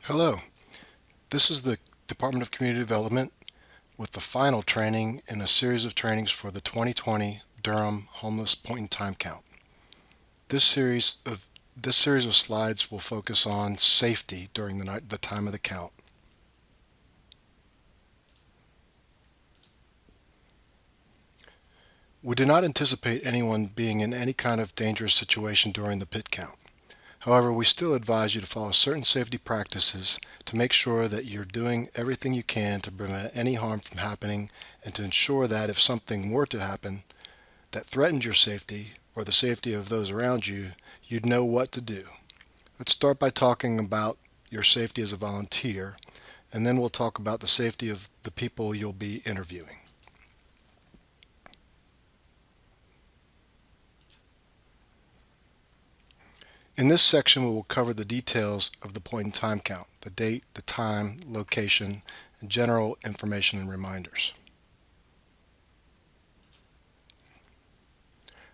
Hello, this is the Department of Community Development with the final training in a series of trainings for the 2020 Durham Homeless Point in Time Count. This series of this series of slides will focus on safety during the time of the count. We do not anticipate anyone being in any kind of dangerous situation during the pit count. However, we still advise you to follow certain safety practices to make sure that you're doing everything you can to prevent any harm from happening and to ensure that if something were to happen that threatened your safety or the safety of those around you, you'd know what to do. Let's start by talking about your safety as a volunteer, and then we'll talk about the safety of the people you'll be interviewing. In this section, we will cover the details of the point in time count, the date, the time, location, and general information and reminders.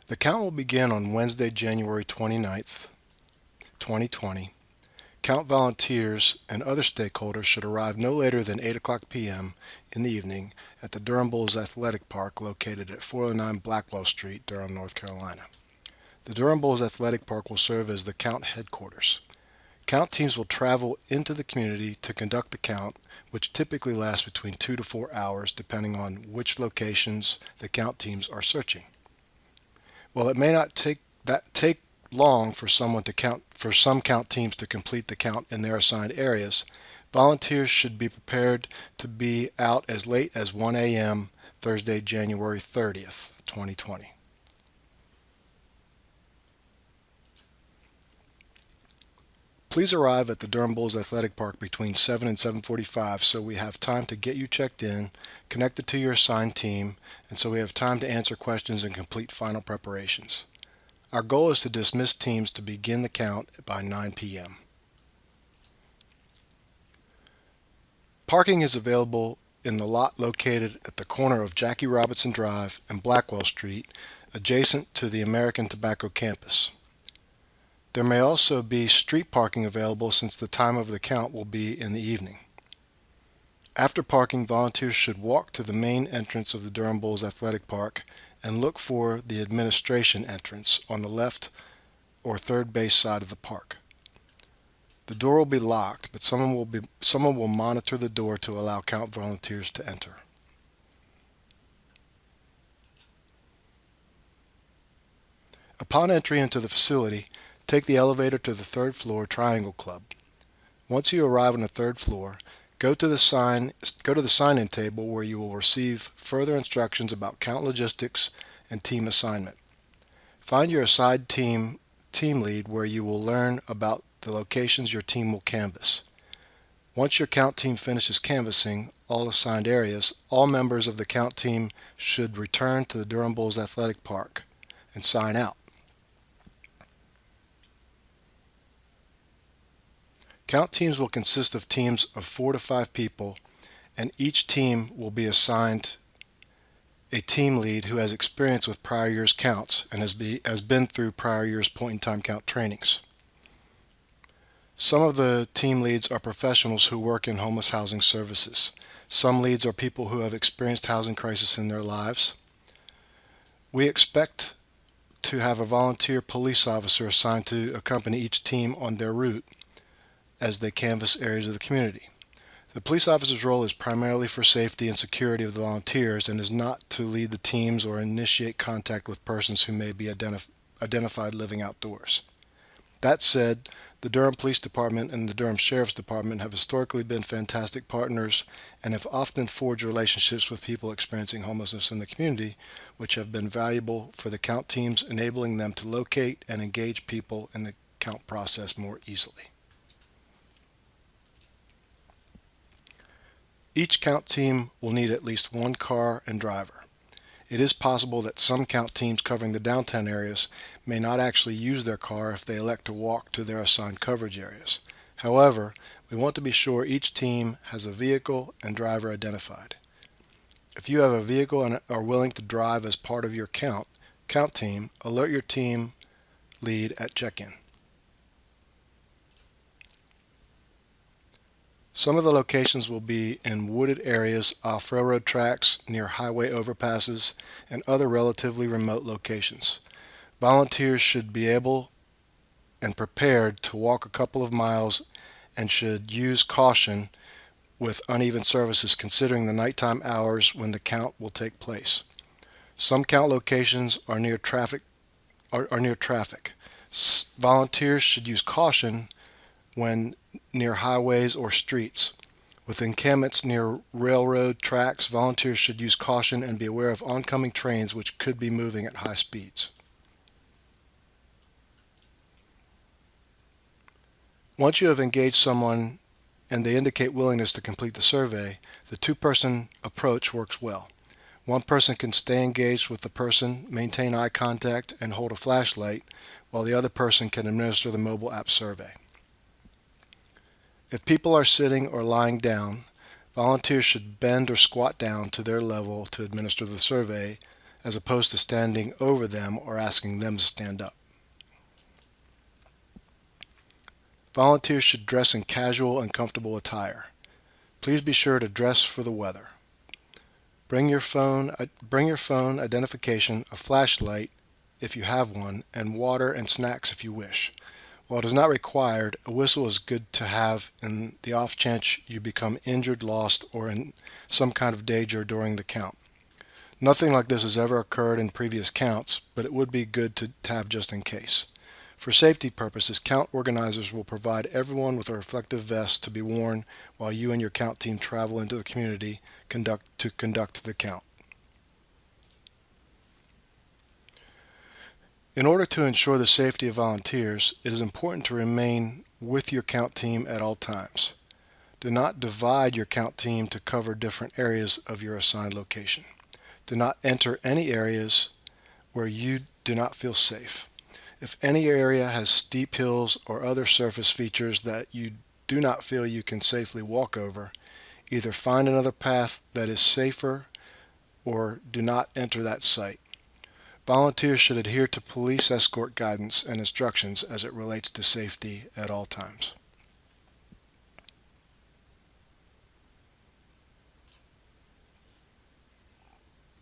The count will begin on Wednesday, January 29th, 2020. Count volunteers and other stakeholders should arrive no later than 8 o'clock p.m. in the evening at the Durham Bulls Athletic Park located at 409 Blackwell Street, Durham, North Carolina. The Durham Bulls Athletic Park will serve as the count headquarters. Count teams will travel into the community to conduct the count, which typically lasts between 2 to 4 hours depending on which locations the count teams are searching. While it may not take long for some count teams to complete the count in their assigned areas, volunteers should be prepared to be out as late as 1 a.m. Thursday, January 30th, 2020. Please arrive at the Durham Bulls Athletic Park between 7 and 7:45 so we have time to get you checked in, connected to your assigned team, and so we have time to answer questions and complete final preparations. Our goal is to dismiss teams to begin the count by 9 p.m. Parking is available in the lot located at the corner of Jackie Robinson Drive and Blackwell Street, adjacent to the American Tobacco campus. There may also be street parking available since the time of the count will be in the evening. After parking, volunteers should walk to the main entrance of the Durham Bulls Athletic Park and look for the administration entrance on the left or third base side of the park. The door will be locked, but someone will monitor the door to allow count volunteers to enter. Upon entry into the facility, take the elevator to the third floor Triangle Club. Once you arrive on the third floor, go to the sign-in table where you will receive further instructions about count logistics and team assignment. Find your assigned team lead where you will learn about the locations your team will canvass. Once your count team finishes canvassing all assigned areas, all members of the count team should return to the Durham Bulls Athletic Park and sign out. Count teams will consist of teams of 4 to 5 people, and each team will be assigned a team lead who has experience with prior year's counts and has been through prior year's point-in-time count trainings. Some of the team leads are professionals who work in homeless housing services. Some leads are people who have experienced housing crisis in their lives. We expect to have a volunteer police officer assigned to accompany each team on their route as they canvass areas of the community. The police officer's role is primarily for safety and security of the volunteers and is not to lead the teams or initiate contact with persons who may be identified living outdoors. That said, the Durham Police Department and the Durham Sheriff's Department have historically been fantastic partners and have often forged relationships with people experiencing homelessness in the community, which have been valuable for the count teams, enabling them to locate and engage people in the count process more easily. Each count team will need at least one car and driver. It is possible that some count teams covering the downtown areas may not actually use their car if they elect to walk to their assigned coverage areas. However, we want to be sure each team has a vehicle and driver identified. If you have a vehicle and are willing to drive as part of your count team, alert your team lead at check-in. Some of the locations will be in wooded areas off railroad tracks, near highway overpasses, and other relatively remote locations. Volunteers should be able and prepared to walk a couple of miles and should use caution with uneven surfaces considering the nighttime hours when the count will take place. Some count locations are near traffic. Volunteers should use caution when near highways or streets. With encampments near railroad tracks, volunteers should use caution and be aware of oncoming trains which could be moving at high speeds. Once you have engaged someone and they indicate willingness to complete the survey, the two-person approach works well. One person can stay engaged with the person, maintain eye contact, and hold a flashlight, while the other person can administer the mobile app survey. If people are sitting or lying down, volunteers should bend or squat down to their level to administer the survey, as opposed to standing over them or asking them to stand up. Volunteers should dress in casual and comfortable attire. Please be sure to dress for the weather. Bring your phone identification, a flashlight if you have one, and water and snacks if you wish. While it is not required, a whistle is good to have in the off chance you become injured, lost, or in some kind of danger during the count. Nothing like this has ever occurred in previous counts, but it would be good to have just in case. For safety purposes, count organizers will provide everyone with a reflective vest to be worn while you and your count team travel into the community to conduct the count. In order to ensure the safety of volunteers, it is important to remain with your count team at all times. Do not divide your count team to cover different areas of your assigned location. Do not enter any areas where you do not feel safe. If any area has steep hills or other surface features that you do not feel you can safely walk over, either find another path that is safer or do not enter that site. Volunteers should adhere to police escort guidance and instructions as it relates to safety at all times.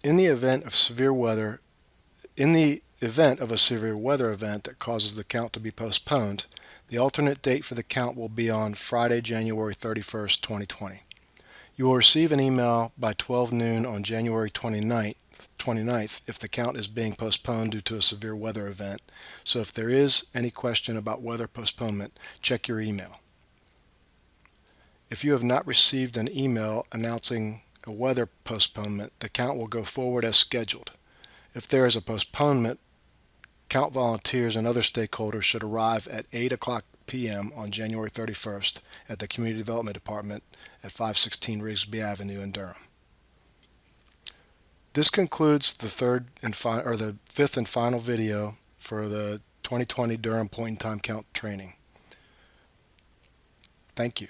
In the event of a severe weather event that causes the count to be postponed, the alternate date for the count will be on Friday, January 31st, 2020. You will receive an email by 12 noon on January 29th if the count is being postponed due to a severe weather event. So if there is any question about weather postponement, check your email. If you have not received an email announcing a weather postponement, the count will go forward as scheduled. If there is a postponement, count volunteers and other stakeholders should arrive at 8 p.m. on January 31st at the Community Development Department at 516 Rigsby Avenue in Durham. This concludes the fifth and final video for the 2020 Durham Point-in-Time Count training. Thank you.